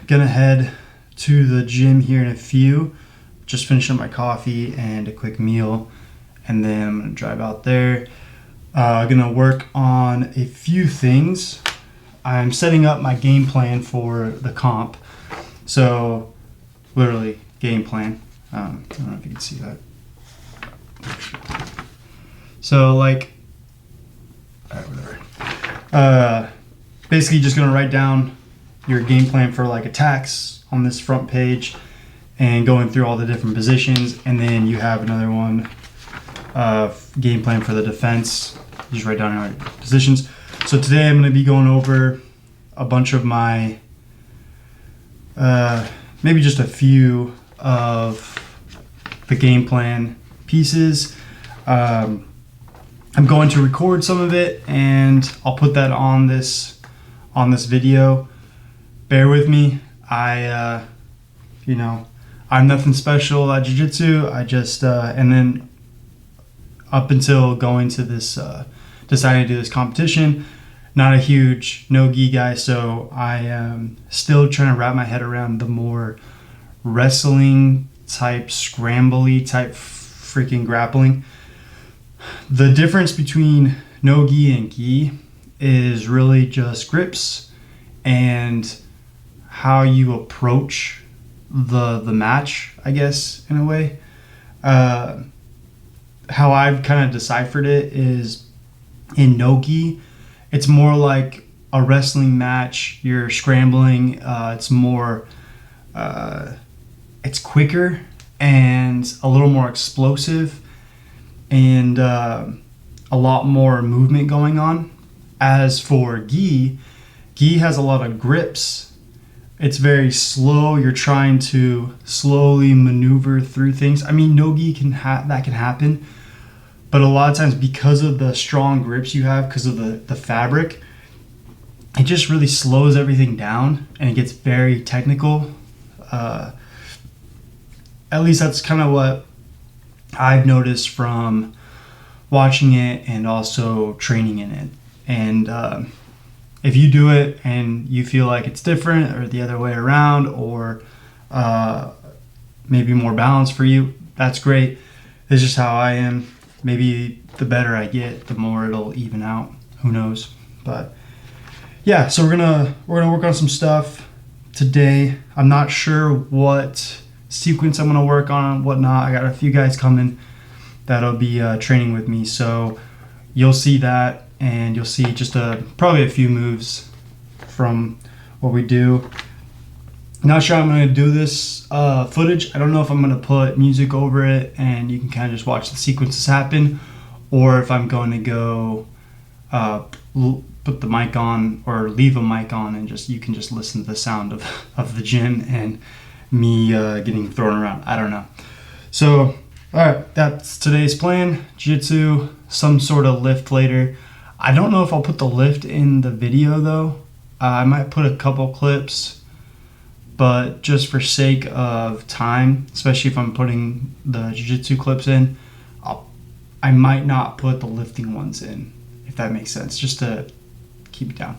gonna head to the gym here in a few. Just finish up my coffee and a quick meal, and then I'm gonna drive out there. Gonna work on a few things. I'm setting up my game plan for the comp. So, literally, game plan. I don't know if you can see that. So, like, alright, whatever. Basically, just gonna write down your game plan for like attacks on this front page, and going through all the different positions, and then you have another one, game plan for the defense. You just write down all your positions. So today I'm going to be going over a bunch of my, maybe just a few of the game plan pieces. I'm going to record some of it, and I'll put that on this video. Bear with me. I'm nothing special at jiu-jitsu. I just, and then up until going to this, deciding to do this competition, not a huge no-gi guy, so I am still trying to wrap my head around the more wrestling type, scrambly type freaking grappling. The difference between no-gi and gi is really just grips and how you approach the match, I guess, in a way. How I've kind of deciphered it is in no-gi, it's more like a wrestling match. You're scrambling. It's more, it's quicker and a little more explosive, and a lot more movement going on. As for gi has a lot of grips. It's very slow. You're trying to slowly maneuver through things. I mean, no-gi that can happen, but a lot of times because of the strong grips you have, because of the fabric, it just really slows everything down, and it gets very technical. At least that's kind of what I've noticed from watching it and also training in it. And if you do it and you feel like it's different or the other way around, or maybe more balanced for you, that's great. It's just how I am. Maybe the better I get, the more it'll even out. Who knows? But yeah, so we're gonna work on some stuff today. I'm not sure what sequence I'm gonna work on and whatnot. I got a few guys coming that'll be training with me, so you'll see that. And you'll see just probably a few moves from what we do. Not sure I'm going to do this footage. I don't know if I'm going to put music over it and you can kind of just watch the sequences happen, or if I'm going to go put the mic on or leave a mic on and you can just listen to the sound of the gym and me getting thrown around. I don't know. So, alright, that's today's plan. Jiu-jitsu, some sort of lift later. I don't know if I'll put the lift in the video though. I might put a couple clips, but just for sake of time, especially if I'm putting the jiu-jitsu clips in, I might not put the lifting ones in, if that makes sense, just to keep it down.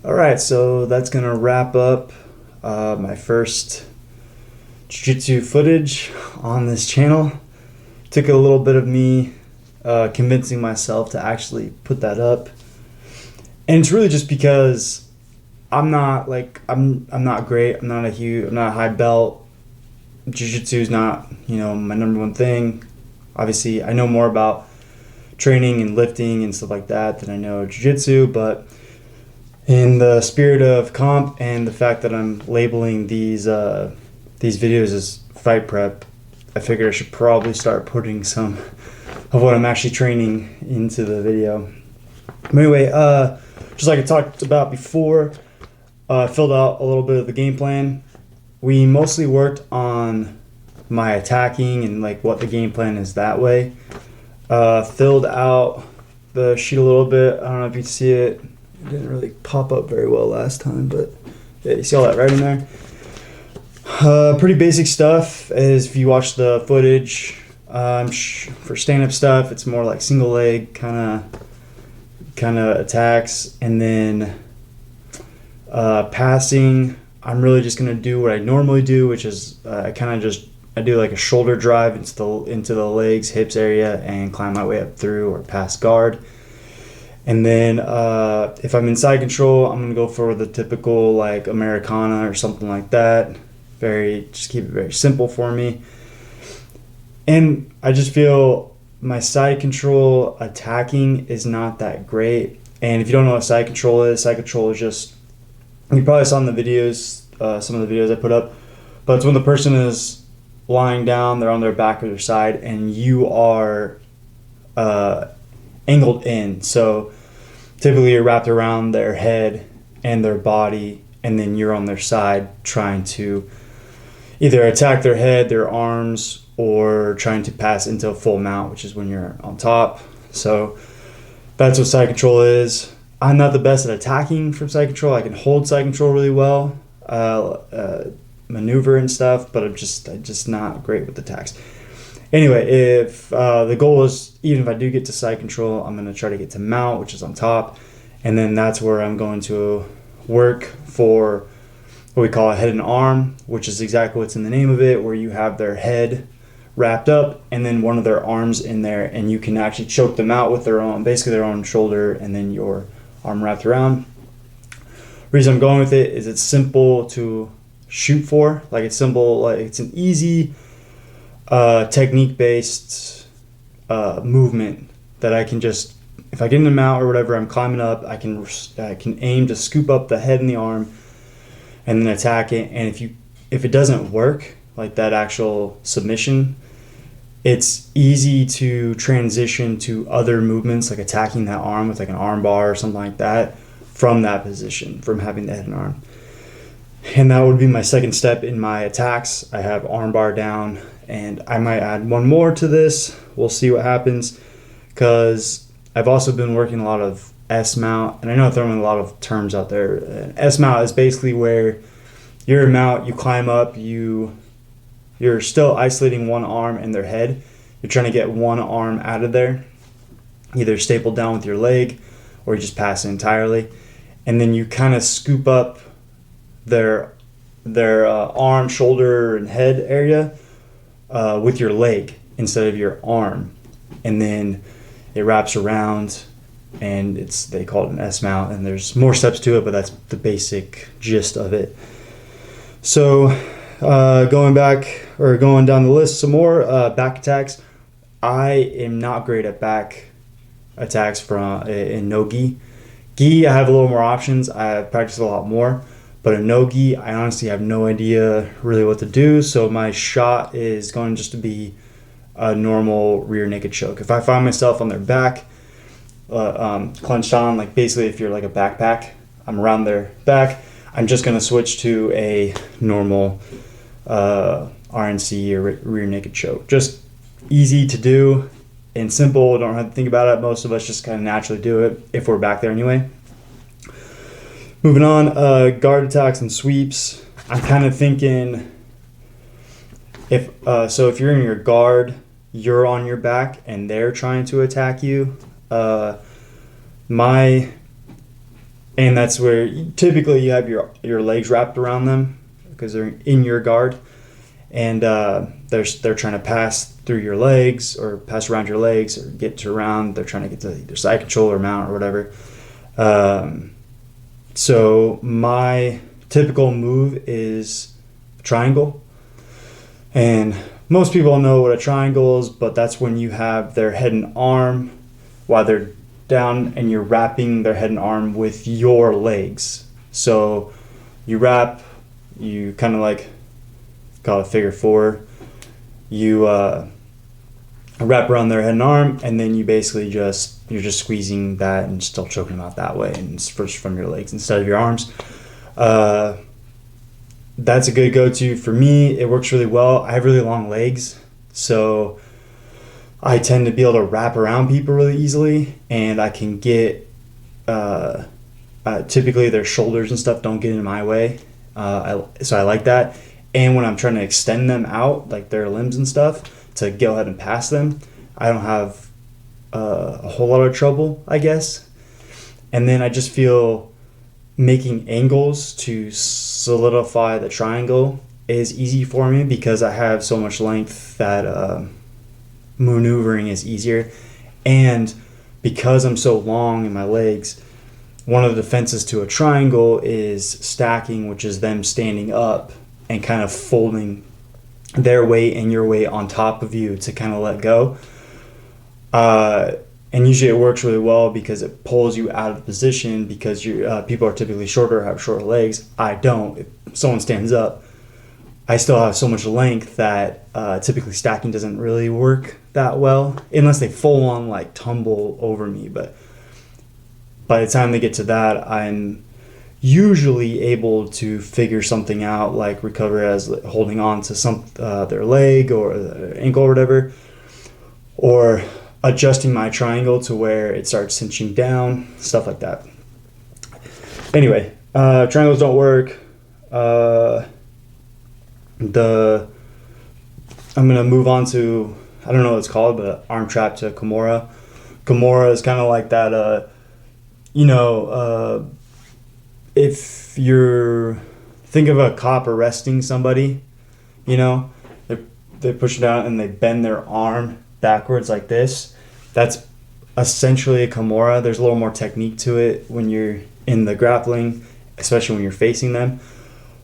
All right, so that's gonna wrap up my first jiu-jitsu footage on this channel. Took a little bit of me convincing myself to actually put that up, and it's really just because I'm not great. I'm not a high belt. Jiu-jitsu is not my number one thing. Obviously, I know more about training and lifting and stuff like that than I know jiu-jitsu, but in the spirit of comp and the fact that I'm labeling these videos as fight prep, I figured I should probably start putting some of what I'm actually training into the video. But anyway, just like I talked about before, I filled out a little bit of the game plan. We mostly worked on my attacking and like what the game plan is that way. Filled out the sheet a little bit. I don't know if you see it. It didn't really pop up very well last time, but yeah, you see all that right in there. Pretty basic stuff. As if you watch the footage, for stand-up stuff, it's more like single leg kind of attacks, and then passing. I'm really just gonna do what I normally do, which is I do like a shoulder drive into the legs, hips area, and climb my way up through or past guard. And then if I'm in side control, I'm gonna go for the typical like Americana or something like that. Just keep it very simple for me. And I just feel my side control attacking is not that great. And if you don't know what side control is just, you probably saw in the videos, some of the videos I put up, but it's when the person is lying down, they're on their back or their side, and you are angled in. So typically you're wrapped around their head and their body, and then you're on their side trying to either attack their head, their arms, or trying to pass into a full mount, which is when you're on top. So that's what side control is. I'm not the best at attacking from side control. I can hold side control really well, maneuver and stuff, but I'm just not great with attacks. Anyway, if the goal is, even if I do get to side control, I'm going to try to get to mount, which is on top, and then that's where I'm going to work for what we call a head and arm, which is exactly what's in the name of it, where you have their head wrapped up and then one of their arms in there, and you can actually choke them out with their own shoulder and then your arm wrapped around. The reason I'm going with it is it's simple to shoot for. Like it's simple, like it's an easy technique-based movement that I can just, if I get in the mount or whatever, I'm climbing up, I can aim to scoop up the head and the arm and then attack it. And if it doesn't work, like that actual submission, it's easy to transition to other movements, like attacking that arm with like an arm bar or something like that from that position, from having the head and arm. And that would be my second step in my attacks. I have arm bar down, and I might add one more to this. We'll see what happens, because I've also been working a lot of S-mount, and I know I'm throwing a lot of terms out there. S-mount is basically where you're in mount, you climb up, you're still isolating one arm and their head. You're trying to get one arm out of there, either stapled down with your leg or you just pass it entirely. And then you kind of scoop up their arm, shoulder, and head area with your leg instead of your arm. And then it wraps around, and they call it an S-mount, and there's more steps to it, but that's the basic gist of it. So going down the list some more, back attacks. I am not great at back attacks in no gi. Gi, I have a little more options. I practice a lot more, but in no gi, I honestly have no idea really what to do. So my shot is going just to be a normal rear naked choke. If I find myself on their back, clenched on, like basically if you're like a backpack, I'm around their back, I'm just going to switch to a normal RNC or rear naked choke. Just easy to do and simple. Don't have to think about it. Most of us just kind of naturally do it if we're back there anyway. Moving on, guard attacks and sweeps. I'm kind of thinking if you're in your guard, you're on your back and they're trying to attack you. My and that's where typically you have your legs wrapped around them because they're in your guard, and they're trying to pass through your legs or pass around your legs or get to around. They're trying to get to either side control or mount or whatever. So my typical move is a triangle, and most people know what a triangle is, but that's when you have their head and arm while they're down and you're wrapping their head and arm with your legs. So you wrap, you kind of like call it figure four. You wrap around their head and arm, and then you basically you're just squeezing that and still choking them out that way, and it's first from your legs instead of your arms. That's a good go-to for me. It works really well. I have really long legs, so I tend to be able to wrap around people really easily, and I can get typically their shoulders and stuff don't get in my way. So I like that. And when I'm trying to extend them out, like their limbs and stuff, to go ahead and pass them, I don't have a whole lot of trouble, I guess. And then I just feel making angles to solidify the triangle is easy for me because I have so much length that maneuvering is easier. And because I'm so long in my legs, one of the defenses to a triangle is stacking, which is them standing up and kind of folding their weight and your weight on top of you to kind of let go. And usually it works really well because it pulls you out of position because people are typically shorter, have shorter legs. I don't. If someone stands up, I still have so much length that typically stacking doesn't really work that well unless they full on like tumble over me. But by the time they get to that, I'm usually able to figure something out, like recover as holding on to their leg or their ankle or whatever, or adjusting my triangle to where it starts cinching down, stuff like that. Anyway, triangles don't work. I'm gonna move on to, I don't know what it's called, but arm trap to Kimura. Kimura is kind of like that, if you're, think of a cop arresting somebody, they push it down and they bend their arm backwards like this. That's essentially a Kimura. There's a little more technique to it when you're in the grappling, especially when you're facing them.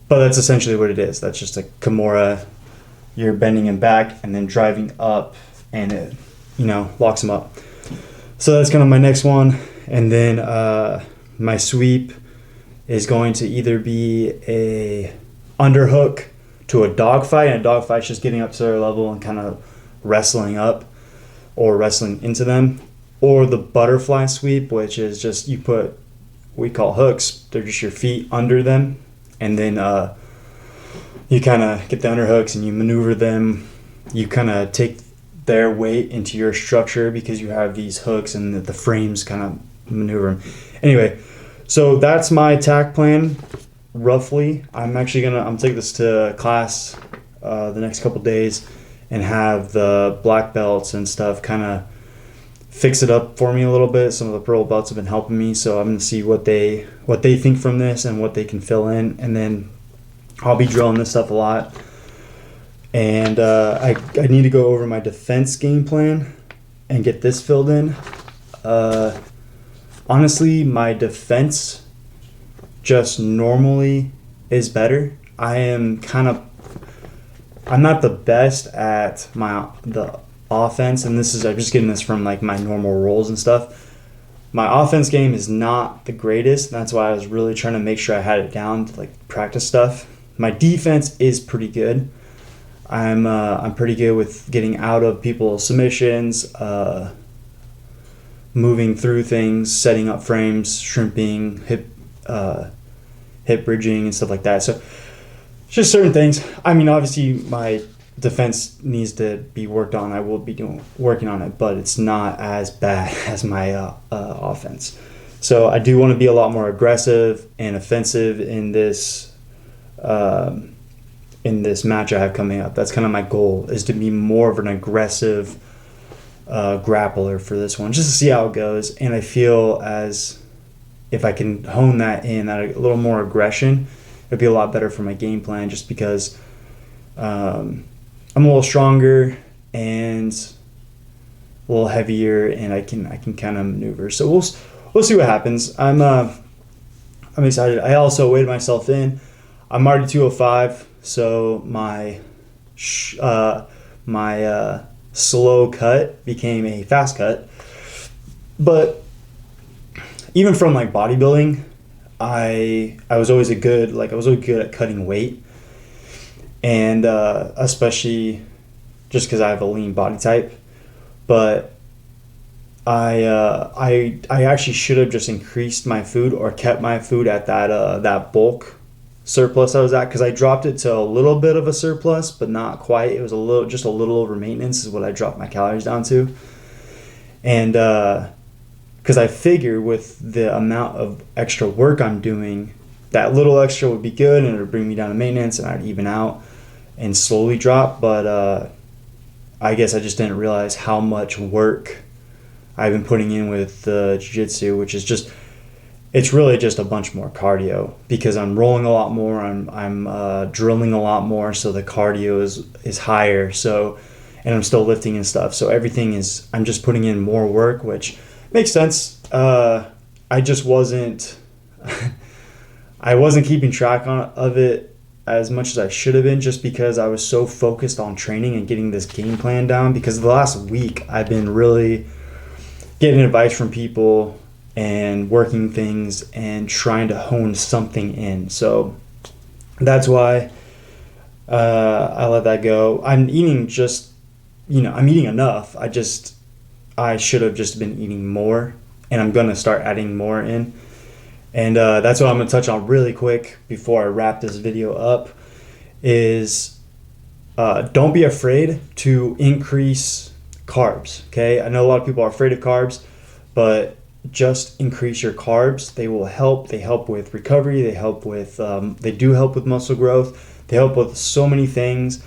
But that's essentially what it is. That's just a Kimura. You're bending him back and then driving up, and it, locks him up. So that's kind of my next one. And then my sweep is going to either be a underhook to a dogfight, and a dogfight's just getting up to their level and kind of wrestling up or wrestling into them, or the butterfly sweep, which is just we call hooks. They're just your feet under them, and then you kind of get the underhooks and you maneuver them. You kind of take their weight into your structure because you have these hooks and the frames kind of maneuver them. Anyway, so that's my attack plan, roughly. I'm taking this to class the next couple days and have the black belts and stuff kind of fix it up for me a little bit. Some of the purple belts have been helping me, so I'm going to see what they think from this and what they can fill in, and then I'll be drilling this stuff a lot. And I need to go over my defense game plan and get this filled in. Honestly, my defense just normally is better. I'm not the best at the offense, and I'm just getting this from like my normal roles and stuff. My offense game is not the greatest, and that's why I was really trying to make sure I had it down to like practice stuff. My defense is pretty good. I'm pretty good with getting out of people's submissions, moving through things, setting up frames, shrimping, hip bridging and stuff like that. So just certain things. I mean, obviously my defense needs to be worked on. I will be working on it, but it's not as bad as my offense. So I do want to be a lot more aggressive and offensive in this match I have coming up. That's kind of my goal, is to be more of an aggressive grappler for this one, just to see how it goes. And I feel as if I can hone that in, that a little more aggression, it'd be a lot better for my game plan, just because I'm a little stronger and a little heavier, and I can kind of maneuver. So we'll see what happens. I'm excited. I also weighed myself in. I'm already 205, so my slow cut became a fast cut. But even from like bodybuilding, I was always good at cutting weight, and especially just because I have a lean body type. But I actually should have just increased my food or kept my food at that bulk surplus I was at, because I dropped it to a little bit of a surplus, but not quite. It was a little over maintenance is what I dropped my calories down to. And because I figure with the amount of extra work I'm doing, that little extra would be good, and it would bring me down to maintenance, and I'd even out and slowly drop. But I guess I just didn't realize how much work I've been putting in with the jiu-jitsu, which is it's really just a bunch more cardio, because I'm rolling a lot more, I'm drilling a lot more, so the cardio is higher. So, and I'm still lifting and stuff. So I'm just putting in more work, which makes sense. I just wasn't keeping track of it as much as I should have been, just because I was so focused on training and getting this game plan down. Because the last week I've been really getting advice from people and working things and trying to hone something in. So that's why I let that go. I'm eating I'm eating enough. I should have just been eating more, and I'm going to start adding more in. And that's what I'm going to touch on really quick before I wrap this video up is don't be afraid to increase carbs, okay? I know a lot of people are afraid of carbs, but just increase your carbs. They will help. They help with recovery. They do help with muscle growth. They help with so many things,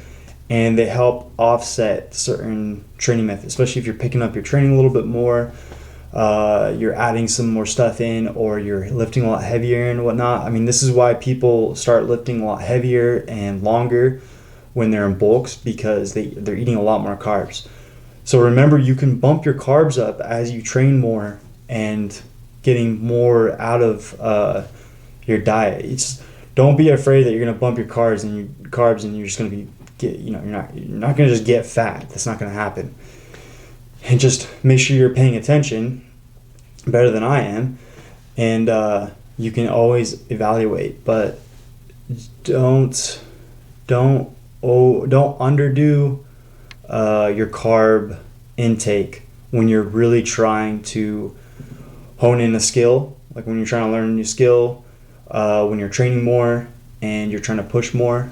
and they help offset certain training methods, especially if you're picking up your training a little bit more. You're adding some more stuff in, or you're lifting a lot heavier and whatnot. I mean, this is why people start lifting a lot heavier and longer when they're in bulks, because they're eating a lot more carbs. So remember, you can bump your carbs up as you train more and getting more out of your diet. Don't be afraid that you're going to bump your carbs and you're just going to you're not going to just get fat. That's not going to happen. And just make sure you're paying attention better than I am, and you can always evaluate, but don't underdo your carb intake when you're really trying to hone in a skill, like when you're trying to learn a new skill, when you're training more and you're trying to push more.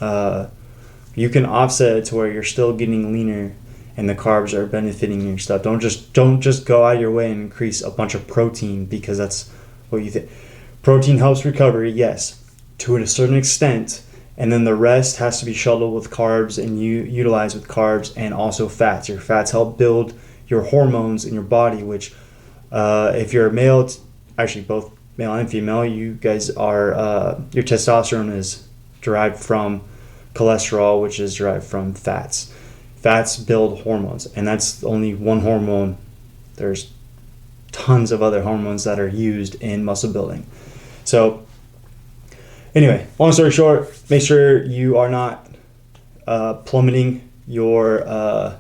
You can offset it to where you're still getting leaner and the carbs are benefiting your stuff. Don't just go out of your way and increase a bunch of protein because that's what you think. Protein helps recovery, yes, to a certain extent, and then the rest has to be shuttled with carbs and utilized with carbs, and also fats. Your fats help build your hormones in your body, which if you're a male, actually both male and female, you guys are, your testosterone is derived from cholesterol, which is derived from fats. Fats build hormones, and that's only one hormone. There's tons of other hormones that are used in muscle building. So anyway, long story short, make sure you are not plummeting your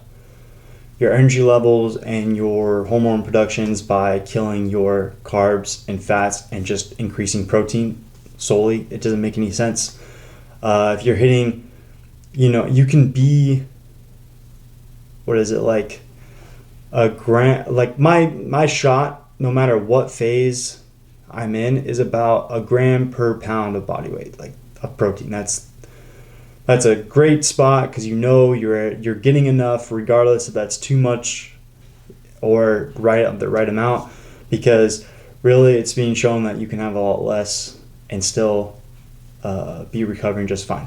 energy levels and your hormone productions by killing your carbs and fats and just increasing protein solely. It doesn't make any sense. If you're hitting, you can be, what is it, like a gram, like my shot, no matter what phase I'm in, is about a gram per pound of body weight, like of protein. That's a great spot, because you're getting enough regardless if that's too much or the right amount, because really it's being shown that you can have a lot less and still be recovering just fine.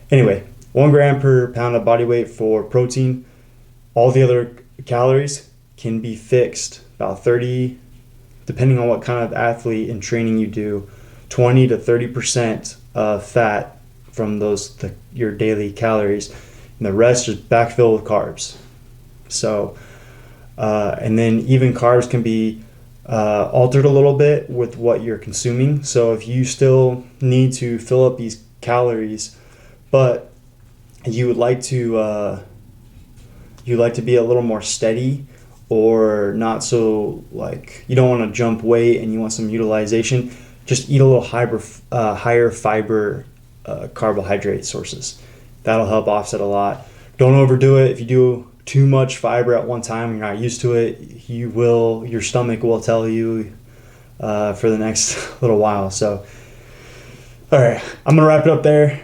Anyway, 1 gram per pound of body weight for protein. All the other calories can be fixed about 30 depending on what kind of athlete and training you do, 20 to 30% of fat from your daily calories, and the rest just backfill with carbs. So, and then even carbs can be altered a little bit with what you're consuming. So if you still need to fill up these calories, but you would like to be a little more steady, or not so, like, you don't want to jump weight and you want some utilization, just eat a little higher fiber carbohydrate sources. That'll help offset a lot. Don't overdo it. If you do too much fiber at one time and you're not used to it, your stomach will tell you for the next little while. So, all right, I'm gonna wrap it up there.